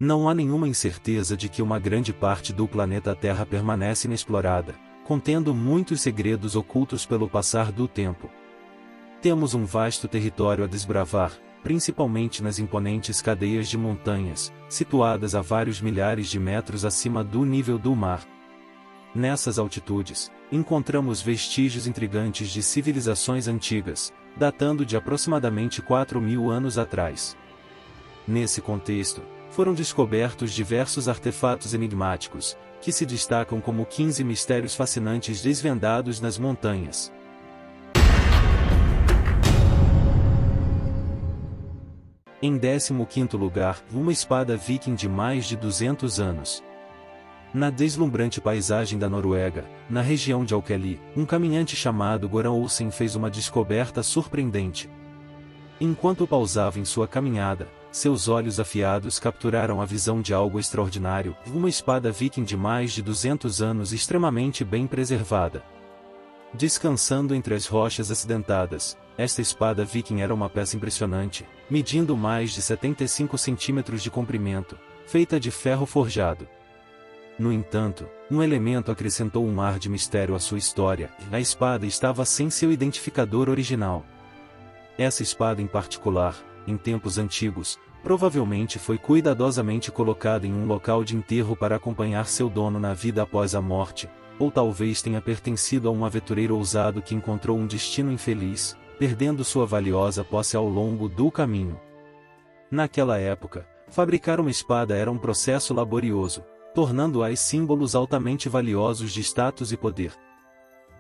Não há nenhuma incerteza de que uma grande parte do planeta Terra permanece inexplorada, contendo muitos segredos ocultos pelo passar do tempo. Temos um vasto território a desbravar, principalmente nas imponentes cadeias de montanhas, situadas a vários milhares de metros acima do nível do mar. Nessas altitudes, encontramos vestígios intrigantes de civilizações antigas, datando de aproximadamente 4.000 anos atrás. Nesse contexto, foram descobertos diversos artefatos enigmáticos, que se destacam como 15 mistérios fascinantes desvendados nas montanhas. Em 15º lugar, uma espada viking de mais de 200 anos. Na deslumbrante paisagem da Noruega, na região de Alkali, um caminhante chamado Goran Olsen fez uma descoberta surpreendente. Enquanto pausava em sua caminhada, seus olhos afiados capturaram a visão de algo extraordinário, uma espada viking de mais de 200 anos extremamente bem preservada. Descansando entre as rochas acidentadas, esta espada viking era uma peça impressionante, medindo mais de 75 centímetros de comprimento, feita de ferro forjado. No entanto, um elemento acrescentou um ar de mistério à sua história: a espada estava sem seu identificador original. Essa espada em particular, em tempos antigos, provavelmente foi cuidadosamente colocada em um local de enterro para acompanhar seu dono na vida após a morte, ou talvez tenha pertencido a um aventureiro ousado que encontrou um destino infeliz, perdendo sua valiosa posse ao longo do caminho. Naquela época, fabricar uma espada era um processo laborioso, tornando-a símbolos altamente valiosos de status e poder.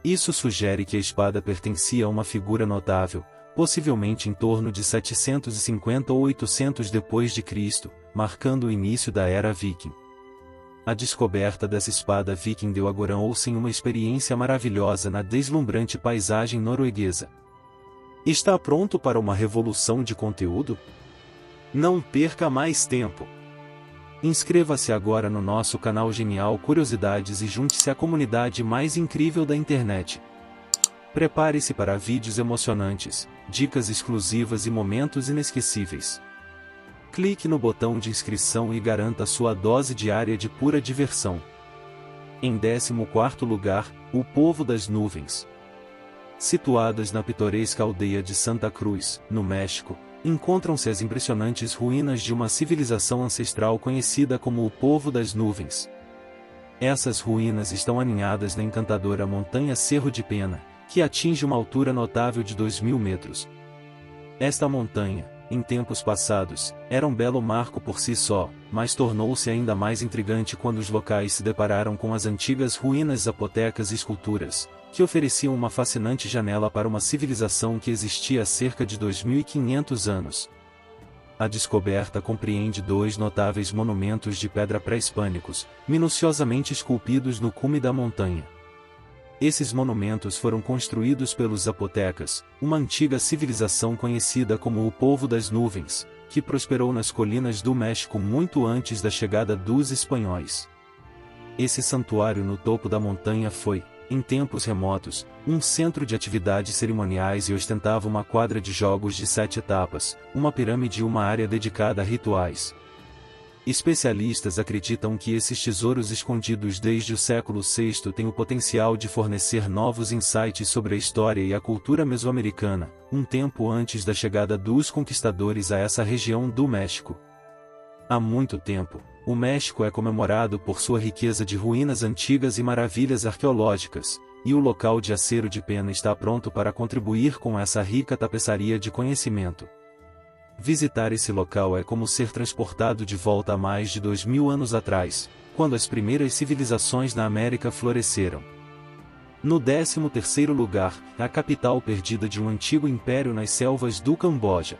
Isso sugere que a espada pertencia a uma figura notável, possivelmente em torno de 750 ou 800 depois de Cristo, marcando o início da era viking. A descoberta dessa espada viking deu a Goran Olsen uma experiência maravilhosa na deslumbrante paisagem norueguesa. Está pronto para uma revolução de conteúdo? Não perca mais tempo! Inscreva-se agora no nosso canal Genial Curiosidades e junte-se à comunidade mais incrível da internet. Prepare-se para vídeos emocionantes, dicas exclusivas e momentos inesquecíveis. Clique no botão de inscrição e garanta sua dose diária de pura diversão. Em 14º lugar, o Povo das Nuvens. Situadas na pitoresca aldeia de Santa Cruz, no México, encontram-se as impressionantes ruínas de uma civilização ancestral conhecida como o Povo das Nuvens. Essas ruínas estão aninhadas na encantadora montanha Cerro de Pena, que atinge uma altura notável de 2.000 metros. Esta montanha, em tempos passados, era um belo marco por si só, mas tornou-se ainda mais intrigante quando os locais se depararam com as antigas ruínas zapotecas e esculturas, que ofereciam uma fascinante janela para uma civilização que existia há cerca de 2.500 anos. A descoberta compreende 2 notáveis monumentos de pedra pré-hispânicos, minuciosamente esculpidos no cume da montanha. Esses monumentos foram construídos pelos zapotecas, uma antiga civilização conhecida como o Povo das Nuvens, que prosperou nas colinas do México muito antes da chegada dos espanhóis. Esse santuário no topo da montanha foi, em tempos remotos, um centro de atividades cerimoniais e ostentava uma quadra de jogos de 7 etapas, uma pirâmide e uma área dedicada a rituais. Especialistas acreditam que esses tesouros escondidos desde o século VI têm o potencial de fornecer novos insights sobre a história e a cultura mesoamericana, um tempo antes da chegada dos conquistadores a essa região do México. Há muito tempo, o México é comemorado por sua riqueza de ruínas antigas e maravilhas arqueológicas, e o local de Cerro de Pena está pronto para contribuir com essa rica tapeçaria de conhecimento. Visitar esse local é como ser transportado de volta a mais de 2.000 anos atrás, quando as primeiras civilizações na América floresceram. No 13º lugar, a capital perdida de um antigo império nas selvas do Camboja.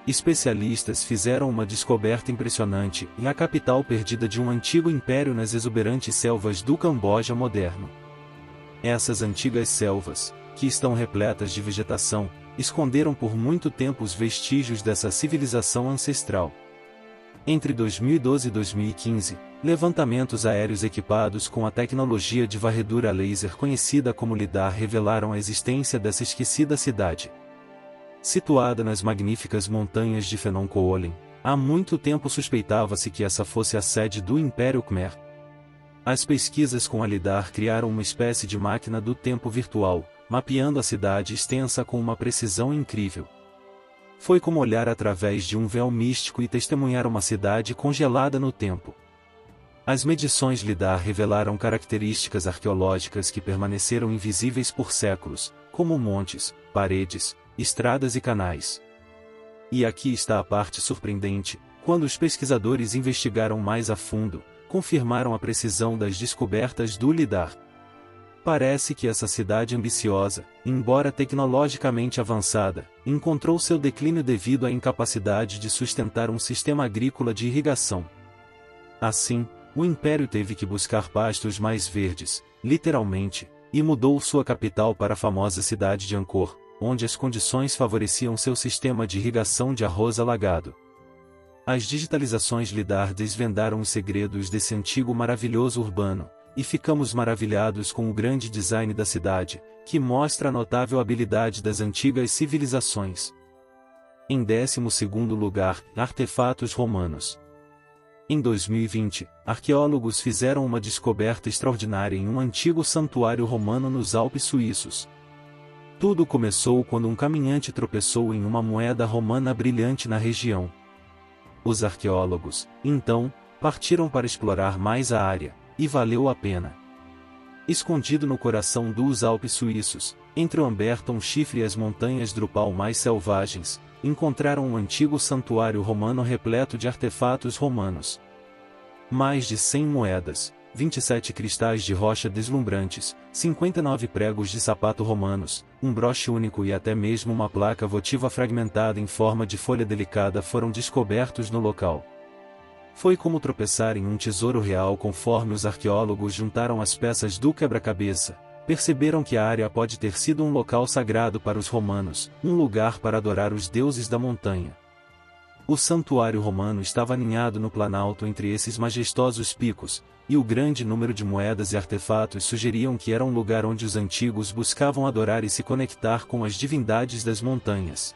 Especialistas fizeram uma descoberta impressionante, a capital perdida de um antigo império nas exuberantes selvas do Camboja moderno. Essas antigas selvas, que estão repletas de vegetação, esconderam por muito tempo os vestígios dessa civilização ancestral. Entre 2012 e 2015, levantamentos aéreos equipados com a tecnologia de varredura laser conhecida como LIDAR revelaram a existência dessa esquecida cidade. Situada nas magníficas montanhas de Phnom Kuolin, Há muito tempo suspeitava-se que essa fosse a sede do Império Khmer. As pesquisas com Alidar criaram uma espécie de máquina do tempo virtual, mapeando a cidade extensa com uma precisão incrível. Foi como olhar através de um véu místico e testemunhar uma cidade congelada no tempo. As medições Lidar revelaram características arqueológicas que permaneceram invisíveis por séculos, como montes, paredes, estradas e canais. E aqui está a parte surpreendente: quando os pesquisadores investigaram mais a fundo, confirmaram a precisão das descobertas do Lidar. Parece que essa cidade ambiciosa, embora tecnologicamente avançada, encontrou seu declínio devido à incapacidade de sustentar um sistema agrícola de irrigação. Assim, o Império teve que buscar pastos mais verdes, literalmente, e mudou sua capital para a famosa cidade de Angkor, onde as condições favoreciam seu sistema de irrigação de arroz alagado. As digitalizações Lidar desvendaram os segredos desse antigo maravilhoso urbano, e ficamos maravilhados com o grande design da cidade, que mostra a notável habilidade das antigas civilizações. Em 12º lugar, artefatos romanos. Em 2020, arqueólogos fizeram uma descoberta extraordinária em um antigo santuário romano nos Alpes suíços. Tudo começou quando um caminhante tropeçou em uma moeda romana brilhante na região. Os arqueólogos, então, partiram para explorar mais a área, e valeu a pena. Escondido no coração dos Alpes suíços, entre o Amberton Chifre e as montanhas Drupal mais selvagens, encontraram um antigo santuário romano repleto de artefatos romanos. Mais de 100 moedas, 27 cristais de rocha deslumbrantes, 59 pregos de sapato romanos, um broche único e até mesmo uma placa votiva fragmentada em forma de folha delicada foram descobertos no local. Foi como tropeçar em um tesouro real. Conforme os arqueólogos juntaram as peças do quebra-cabeça, perceberam que a área pode ter sido um local sagrado para os romanos, um lugar para adorar os deuses da montanha. O santuário romano estava aninhado no planalto entre esses majestosos picos, e o grande número de moedas e artefatos sugeriam que era um lugar onde os antigos buscavam adorar e se conectar com as divindades das montanhas.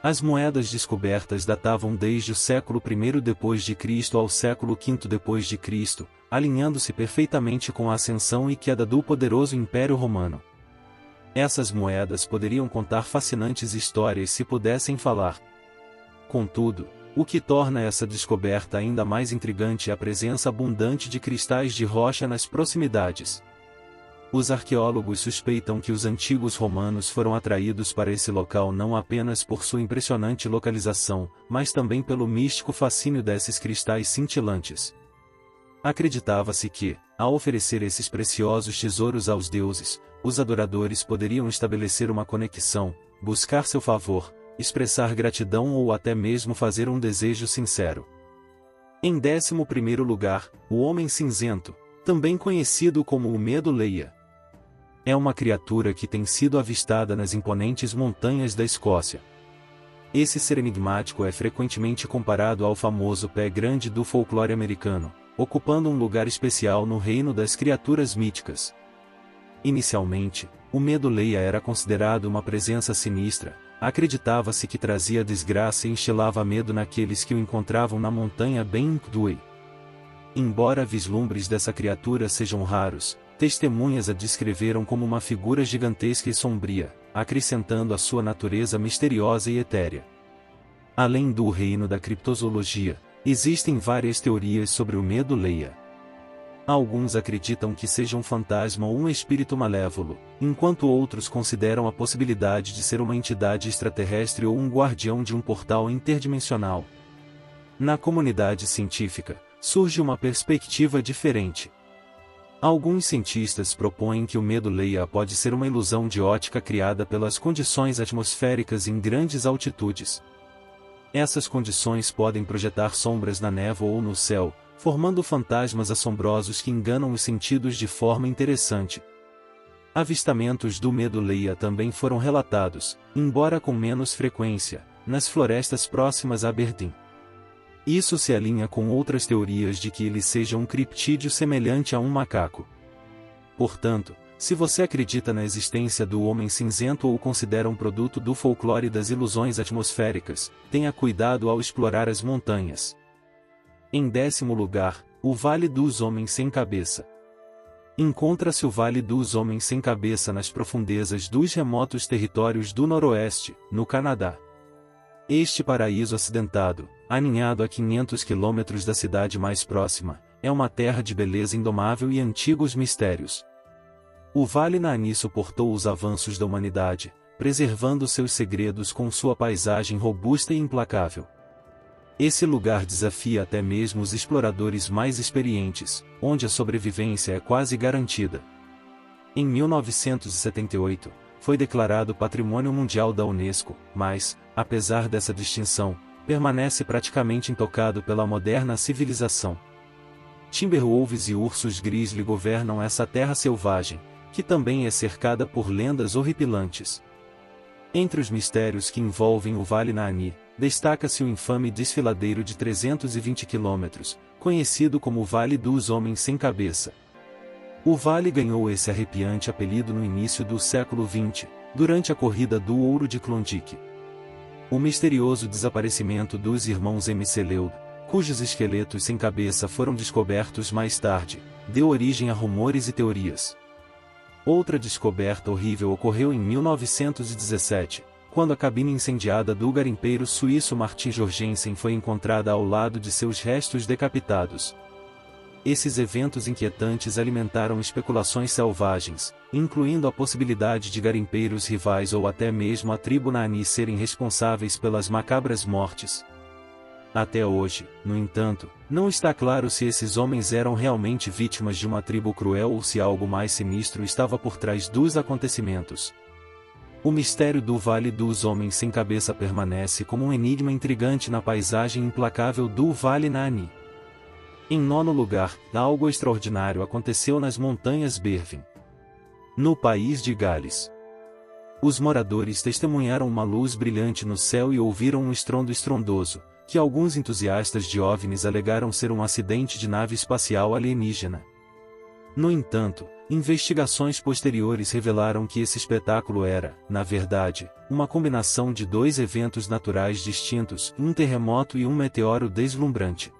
As moedas descobertas datavam desde o século I d.C. ao século V d.C., alinhando-se perfeitamente com a ascensão e queda do poderoso Império Romano. Essas moedas poderiam contar fascinantes histórias se pudessem falar. Contudo, o que torna essa descoberta ainda mais intrigante é a presença abundante de cristais de rocha nas proximidades. Os arqueólogos suspeitam que os antigos romanos foram atraídos para esse local não apenas por sua impressionante localização, mas também pelo místico fascínio desses cristais cintilantes. Acreditava-se que, ao oferecer esses preciosos tesouros aos deuses, os adoradores poderiam estabelecer uma conexão, buscar seu favor, expressar gratidão ou até mesmo fazer um desejo sincero. Em 11º lugar, o Homem Cinzento, também conhecido como o Medo-Leia. É uma criatura que tem sido avistada nas imponentes montanhas da Escócia. Esse ser enigmático é frequentemente comparado ao famoso pé grande do folclore americano, ocupando um lugar especial no reino das criaturas míticas. Inicialmente, o Medo-Leia era considerado uma presença sinistra. Acreditava-se que trazia desgraça e instilava medo naqueles que o encontravam na montanha Ben-Nkdui. Embora vislumbres dessa criatura sejam raros, testemunhas a descreveram como uma figura gigantesca e sombria, acrescentando a sua natureza misteriosa e etérea. Além do reino da criptozoologia, existem várias teorias sobre o Medo-Leia. Alguns acreditam que seja um fantasma ou um espírito malévolo, enquanto outros consideram a possibilidade de ser uma entidade extraterrestre ou um guardião de um portal interdimensional. Na comunidade científica, surge uma perspectiva diferente. Alguns cientistas propõem que o Medo-Leia pode ser uma ilusão de ótica criada pelas condições atmosféricas em grandes altitudes. Essas condições podem projetar sombras na névoa ou no céu, formando fantasmas assombrosos que enganam os sentidos de forma interessante. Avistamentos do Medo-Leia também foram relatados, embora com menos frequência, nas florestas próximas a Aberdeen. Isso se alinha com outras teorias de que ele seja um criptídeo semelhante a um macaco. Portanto, Se você acredita na existência do homem cinzento ou o considera um produto do folclore das ilusões atmosféricas, tenha cuidado ao explorar as montanhas. Em 10º lugar, o Vale dos Homens Sem Cabeça. Encontra-se o Vale dos Homens Sem Cabeça nas profundezas dos remotos territórios do Noroeste, no Canadá. Este paraíso acidentado, aninhado a 500 quilômetros da cidade mais próxima, é uma terra de beleza indomável e antigos mistérios. O Vale Naani suportou os avanços da humanidade, preservando seus segredos com sua paisagem robusta e implacável. Esse lugar desafia até mesmo os exploradores mais experientes, onde a sobrevivência é quase garantida. Em 1978, foi declarado Patrimônio Mundial da Unesco, mas, apesar dessa distinção, permanece praticamente intocado pela moderna civilização. Timberwolves e ursos grizzly governam essa terra selvagem, que também é cercada por lendas horripilantes. Entre os mistérios que envolvem o Vale Naani, destaca-se o infame desfiladeiro de 320 quilômetros, conhecido como Vale dos Homens Sem Cabeça. O vale ganhou esse arrepiante apelido no início do século XX, durante a Corrida do Ouro de Klondike. O misterioso desaparecimento dos irmãos Mcleod, cujos esqueletos sem cabeça foram descobertos mais tarde, deu origem a rumores e teorias. Outra descoberta horrível ocorreu em 1917, quando a cabine incendiada do garimpeiro suíço Martin Jorgensen foi encontrada ao lado de seus restos decapitados. Esses eventos inquietantes alimentaram especulações selvagens, incluindo a possibilidade de garimpeiros rivais ou até mesmo a tribo Naani serem responsáveis pelas macabras mortes. Até hoje, no entanto, não está claro se esses homens eram realmente vítimas de uma tribo cruel ou se algo mais sinistro estava por trás dos acontecimentos. O mistério do Vale dos Homens Sem Cabeça permanece como um enigma intrigante na paisagem implacável do Vale Naani. Em 9º lugar, algo extraordinário aconteceu nas montanhas Berwyn, no país de Gales. Os moradores testemunharam uma luz brilhante no céu e ouviram um estrondo estrondoso, que alguns entusiastas de OVNIs alegaram ser um acidente de nave espacial alienígena. No entanto, investigações posteriores revelaram que esse espetáculo era, na verdade, uma combinação de dois eventos naturais distintos, um terremoto e um meteoro deslumbrante.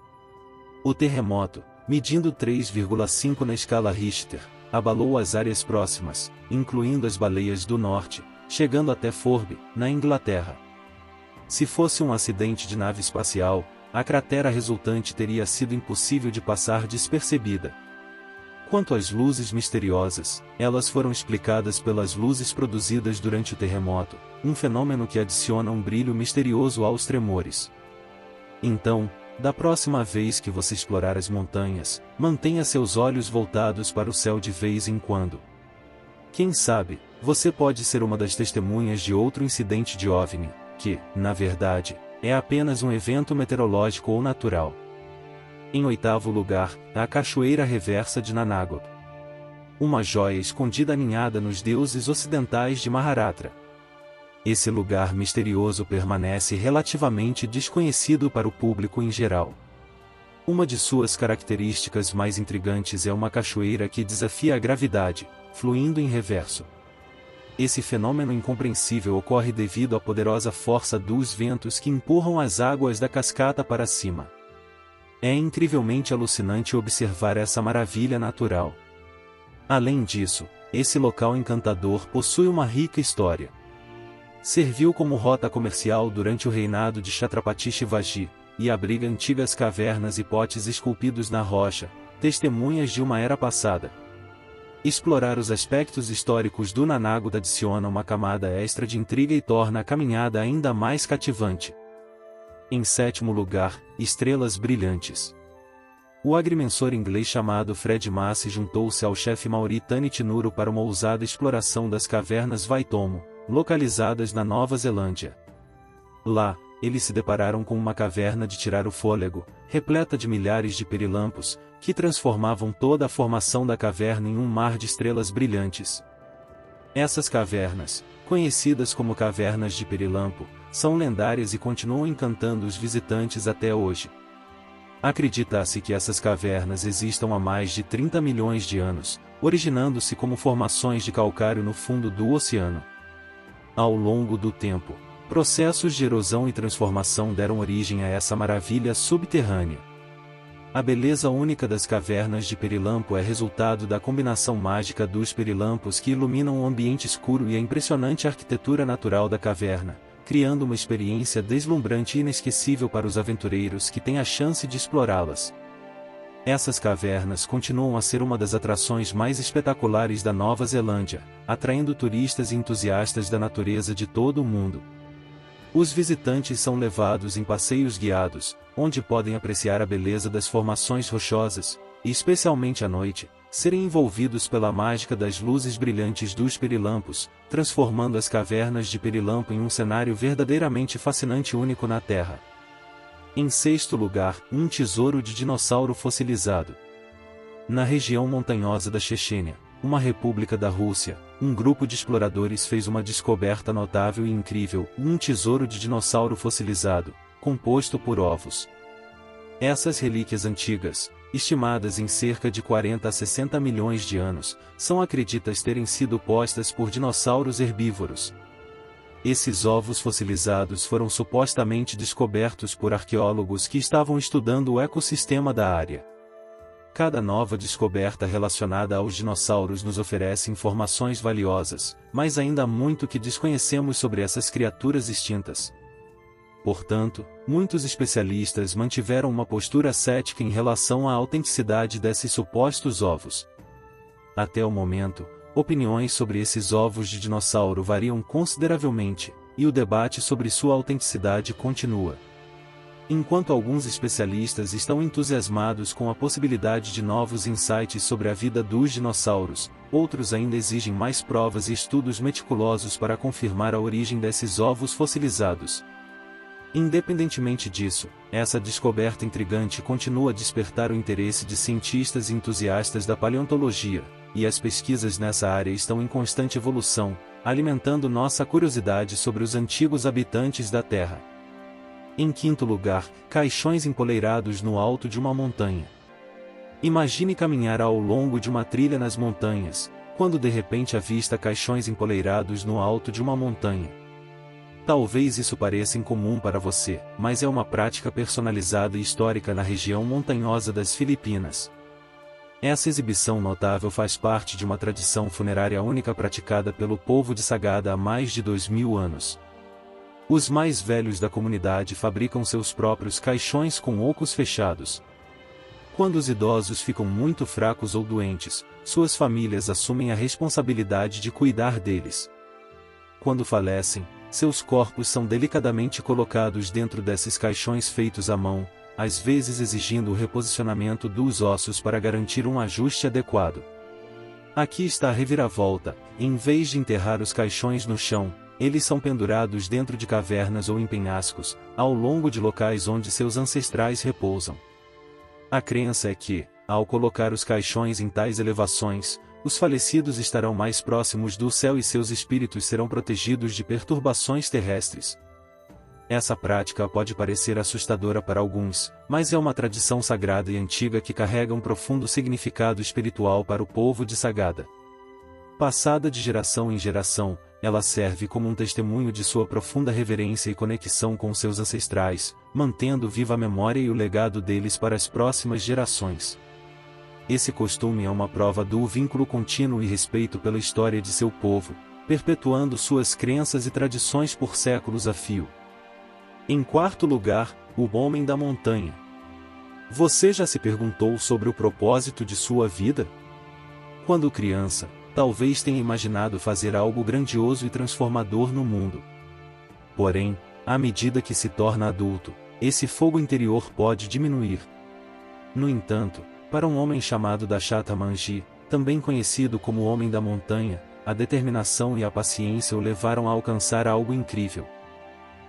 O terremoto, medindo 3,5 na escala Richter, abalou as áreas próximas, incluindo as Baleias do Norte, chegando até Forby, na Inglaterra. Se fosse um acidente de nave espacial, a cratera resultante teria sido impossível de passar despercebida. Quanto às luzes misteriosas, elas foram explicadas pelas luzes produzidas durante o terremoto, um fenômeno que adiciona um brilho misterioso aos tremores. Então, da próxima vez que você explorar as montanhas, mantenha seus olhos voltados para o céu de vez em quando. Quem sabe, você pode ser uma das testemunhas de outro incidente de OVNI, que, na verdade, é apenas um evento meteorológico ou natural. Em 8º lugar, a Cachoeira Reversa de Nanagot. Uma joia escondida aninhada nos deuses ocidentais de Maharashtra. Esse lugar misterioso permanece relativamente desconhecido para o público em geral. Uma de suas características mais intrigantes é uma cachoeira que desafia a gravidade, fluindo em reverso. Esse fenômeno incompreensível ocorre devido à poderosa força dos ventos que empurram as águas da cascata para cima. É incrivelmente alucinante observar essa maravilha natural. Além disso, esse local encantador possui uma rica história. Serviu como rota comercial durante o reinado de Chhatrapati Shivaji, e abriga antigas cavernas e potes esculpidos na rocha, testemunhas de uma era passada. Explorar os aspectos históricos do Nanagot adiciona uma camada extra de intriga e torna a caminhada ainda mais cativante. Em 7º lugar, estrelas brilhantes. O agrimensor inglês chamado Fred Massey juntou-se ao chefe Mauritani Tinuro para uma ousada exploração das cavernas Waitomo, localizadas na Nova Zelândia. Lá, eles se depararam com uma caverna de tirar o fôlego, repleta de milhares de pirilampos, que transformavam toda a formação da caverna em um mar de estrelas brilhantes. Essas cavernas, conhecidas como cavernas de pirilampo, são lendárias e continuam encantando os visitantes até hoje. Acredita-se que essas cavernas existam há mais de 30 milhões de anos, originando-se como formações de calcário no fundo do oceano. Ao longo do tempo, processos de erosão e transformação deram origem a essa maravilha subterrânea. A beleza única das cavernas de Perilampo é resultado da combinação mágica dos perilampos que iluminam o ambiente escuro e a impressionante arquitetura natural da caverna, criando uma experiência deslumbrante e inesquecível para os aventureiros que têm a chance de explorá-las. Essas cavernas continuam a ser uma das atrações mais espetaculares da Nova Zelândia, atraindo turistas e entusiastas da natureza de todo o mundo. Os visitantes são levados em passeios guiados, onde podem apreciar a beleza das formações rochosas, e especialmente à noite, serem envolvidos pela mágica das luzes brilhantes dos perilampos, transformando as cavernas de Perilampo em um cenário verdadeiramente fascinante e único na Terra. Em sexto lugar, um tesouro de dinossauro fossilizado. Na região montanhosa da Chechênia, uma república da Rússia, um grupo de exploradores fez uma descoberta notável e incrível, um tesouro de dinossauro fossilizado, composto por ovos. Essas relíquias antigas, estimadas em cerca de 40 a 60 milhões de anos, são acreditas terem sido postas por dinossauros herbívoros. Esses ovos fossilizados foram supostamente descobertos por arqueólogos que estavam estudando o ecossistema da área. Cada nova descoberta relacionada aos dinossauros nos oferece informações valiosas, mas ainda há muito que desconhecemos sobre essas criaturas extintas. Portanto, muitos especialistas mantiveram uma postura cética em relação à autenticidade desses supostos ovos. Até o momento, opiniões sobre esses ovos de dinossauro variam consideravelmente, e o debate sobre sua autenticidade continua. Enquanto alguns especialistas estão entusiasmados com a possibilidade de novos insights sobre a vida dos dinossauros, outros ainda exigem mais provas e estudos meticulosos para confirmar a origem desses ovos fossilizados. Independentemente disso, essa descoberta intrigante continua a despertar o interesse de cientistas e entusiastas da paleontologia, e as pesquisas nessa área estão em constante evolução, alimentando nossa curiosidade sobre os antigos habitantes da Terra. Em quinto lugar, caixões empoleirados no alto de uma montanha. Imagine caminhar ao longo de uma trilha nas montanhas, quando de repente avista caixões empoleirados no alto de uma montanha. Talvez isso pareça incomum para você, mas é uma prática personalizada e histórica na região montanhosa das Filipinas. Essa exibição notável faz parte de uma tradição funerária única praticada pelo povo de Sagada há mais de 2000 anos. Os mais velhos da comunidade fabricam seus próprios caixões com ocos fechados. Quando os idosos ficam muito fracos ou doentes, suas famílias assumem a responsabilidade de cuidar deles. Quando falecem, seus corpos são delicadamente colocados dentro desses caixões feitos à mão, às vezes exigindo o reposicionamento dos ossos para garantir um ajuste adequado. Aqui está a reviravolta: em vez de enterrar os caixões no chão, eles são pendurados dentro de cavernas ou em penhascos, ao longo de locais onde seus ancestrais repousam. A crença é que, ao colocar os caixões em tais elevações, os falecidos estarão mais próximos do céu e seus espíritos serão protegidos de perturbações terrestres. Essa prática pode parecer assustadora para alguns, mas é uma tradição sagrada e antiga que carrega um profundo significado espiritual para o povo de Sagada. Passada de geração em geração, ela serve como um testemunho de sua profunda reverência e conexão com seus ancestrais, mantendo viva a memória e o legado deles para as próximas gerações. Esse costume é uma prova do vínculo contínuo e respeito pela história de seu povo, perpetuando suas crenças e tradições por séculos a fio. Em quarto lugar, o homem da montanha. Você já se perguntou sobre o propósito de sua vida? Quando criança, talvez tenha imaginado fazer algo grandioso e transformador no mundo. Porém, à medida que se torna adulto, esse fogo interior pode diminuir. No entanto, para um homem chamado Dashata Manji, também conhecido como Homem da Montanha, a determinação e a paciência o levaram a alcançar algo incrível.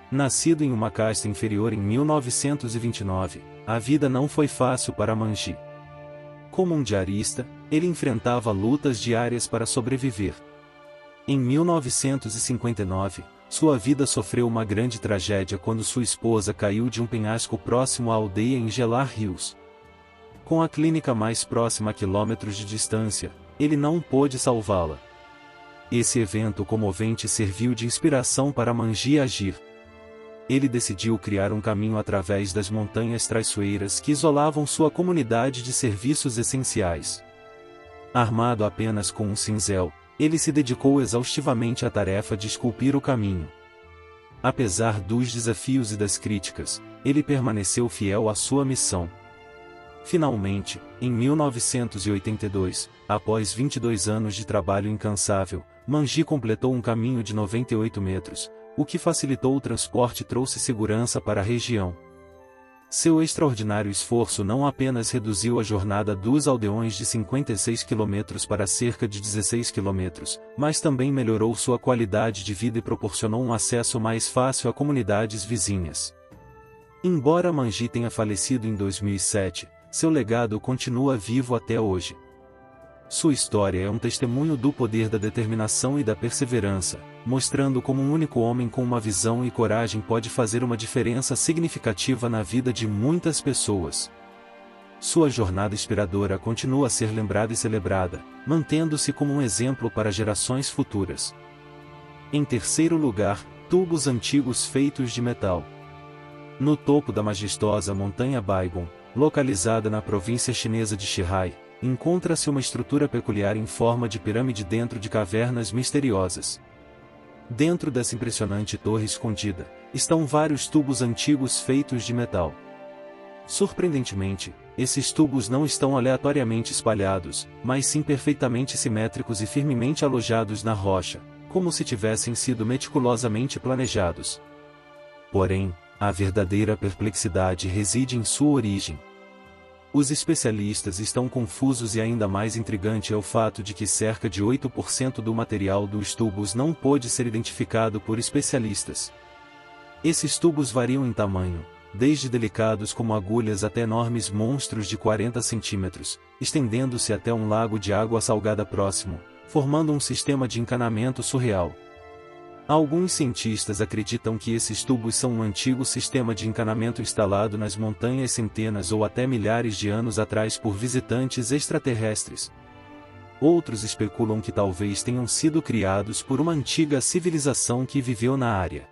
Nascido em uma casta inferior em 1929, a vida não foi fácil para Manji. Como um diarista, ele enfrentava lutas diárias para sobreviver. Em 1959, sua vida sofreu uma grande tragédia quando sua esposa caiu de um penhasco próximo à aldeia em Gelar Hills. Com a clínica mais próxima a quilômetros de distância, ele não pôde salvá-la. Esse evento comovente serviu de inspiração para Manji agir. Ele decidiu criar um caminho através das montanhas traiçoeiras que isolavam sua comunidade de serviços essenciais. Armado apenas com um cinzel, ele se dedicou exaustivamente à tarefa de esculpir o caminho. Apesar dos desafios e das críticas, ele permaneceu fiel à sua missão. Finalmente, em 1982, após 22 anos de trabalho incansável, Manji completou um caminho de 98 metros, o que facilitou o transporte e trouxe segurança para a região. Seu extraordinário esforço não apenas reduziu a jornada dos aldeões de 56 km para cerca de 16 km, mas também melhorou sua qualidade de vida e proporcionou um acesso mais fácil a comunidades vizinhas. Embora Manji tenha falecido em 2007, seu legado continua vivo até hoje. Sua história é um testemunho do poder da determinação e da perseverança, mostrando como um único homem com uma visão e coragem pode fazer uma diferença significativa na vida de muitas pessoas. Sua jornada inspiradora continua a ser lembrada e celebrada, mantendo-se como um exemplo para gerações futuras. Em terceiro lugar, tubos antigos feitos de metal. No topo da majestosa montanha Baigon, localizada na província chinesa de Zhejiang, encontra-se uma estrutura peculiar em forma de pirâmide dentro de cavernas misteriosas. Dentro dessa impressionante torre escondida, estão vários tubos antigos feitos de metal. Surpreendentemente, esses tubos não estão aleatoriamente espalhados, mas sim perfeitamente simétricos e firmemente alojados na rocha, como se tivessem sido meticulosamente planejados. Porém, a verdadeira perplexidade reside em sua origem. Os especialistas estão confusos e ainda mais intrigante é o fato de que cerca de 8% do material dos tubos não pôde ser identificado por especialistas. Esses tubos variam em tamanho, desde delicados como agulhas até enormes monstros de 40 centímetros, estendendo-se até um lago de água salgada próximo, formando um sistema de encanamento surreal. Alguns cientistas acreditam que esses tubos são um antigo sistema de encanamento instalado nas montanhas centenas ou até milhares de anos atrás por visitantes extraterrestres. Outros especulam que talvez tenham sido criados por uma antiga civilização que viveu na área.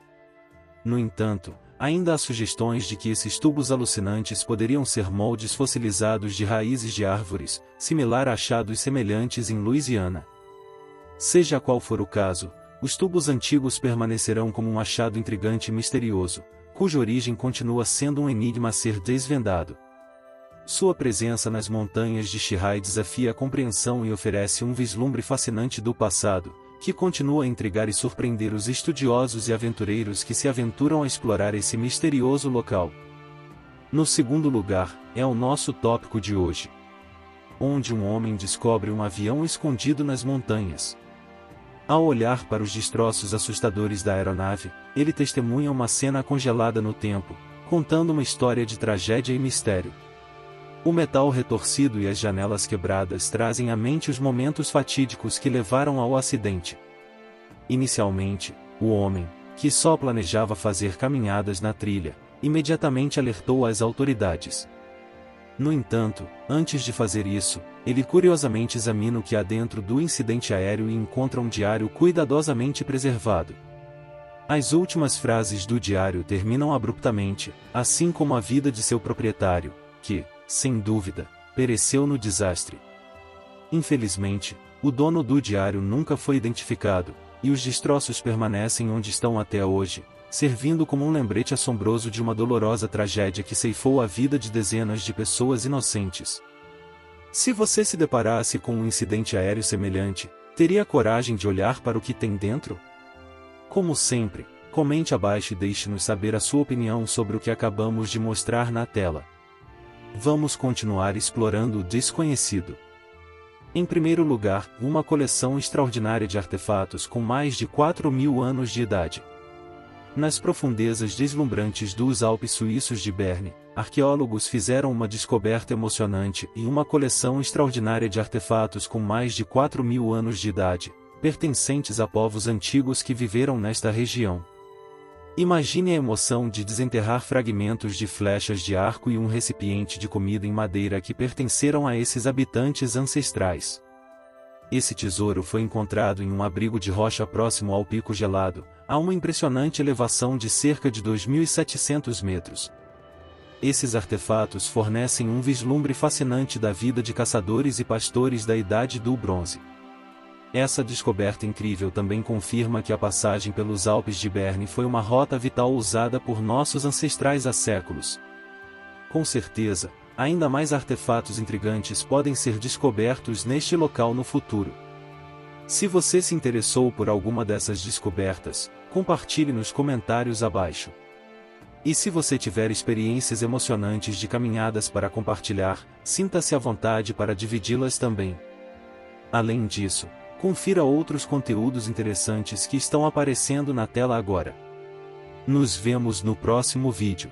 No entanto, ainda há sugestões de que esses tubos alucinantes poderiam ser moldes fossilizados de raízes de árvores, similar a achados semelhantes em Louisiana. Seja qual for o caso, os tubos antigos permanecerão como um achado intrigante e misterioso, cuja origem continua sendo um enigma a ser desvendado. Sua presença nas montanhas de Zhejiang desafia a compreensão e oferece um vislumbre fascinante do passado, que continua a intrigar e surpreender os estudiosos e aventureiros que se aventuram a explorar esse misterioso local. No segundo lugar, é o nosso tópico de hoje. Onde um homem descobre um avião escondido nas montanhas. Ao olhar para os destroços assustadores da aeronave, ele testemunha uma cena congelada no tempo, contando uma história de tragédia e mistério. O metal retorcido e as janelas quebradas trazem à mente os momentos fatídicos que levaram ao acidente. Inicialmente, o homem, que só planejava fazer caminhadas na trilha, imediatamente alertou as autoridades. No entanto, antes de fazer isso, ele curiosamente examina o que há dentro do incidente aéreo e encontra um diário cuidadosamente preservado. As últimas frases do diário terminam abruptamente, assim como a vida de seu proprietário, que, sem dúvida, pereceu no desastre. Infelizmente, o dono do diário nunca foi identificado, e os destroços permanecem onde estão até hoje, servindo como um lembrete assombroso de uma dolorosa tragédia que ceifou a vida de dezenas de pessoas inocentes. Se você se deparasse com um incidente aéreo semelhante, teria coragem de olhar para o que tem dentro? Como sempre, comente abaixo e deixe-nos saber a sua opinião sobre o que acabamos de mostrar na tela. Vamos continuar explorando o desconhecido. Em primeiro lugar, uma coleção extraordinária de artefatos com mais de 4.000 anos de idade. Nas profundezas deslumbrantes dos Alpes suíços de Berne, arqueólogos fizeram uma descoberta emocionante e uma coleção extraordinária de artefatos com mais de 4.000 anos de idade, pertencentes a povos antigos que viveram nesta região. Imagine a emoção de desenterrar fragmentos de flechas de arco e um recipiente de comida em madeira que pertenceram a esses habitantes ancestrais. Esse tesouro foi encontrado em um abrigo de rocha próximo ao Pico Gelado, a uma impressionante elevação de cerca de 2.700 metros. Esses artefatos fornecem um vislumbre fascinante da vida de caçadores e pastores da Idade do Bronze. Essa descoberta incrível também confirma que a passagem pelos Alpes de Berne foi uma rota vital usada por nossos ancestrais há séculos. Com certeza, ainda mais artefatos intrigantes podem ser descobertos neste local no futuro. Se você se interessou por alguma dessas descobertas, compartilhe nos comentários abaixo. E se você tiver experiências emocionantes de caminhadas para compartilhar, sinta-se à vontade para dividi-las também. Além disso, confira outros conteúdos interessantes que estão aparecendo na tela agora. Nos vemos no próximo vídeo.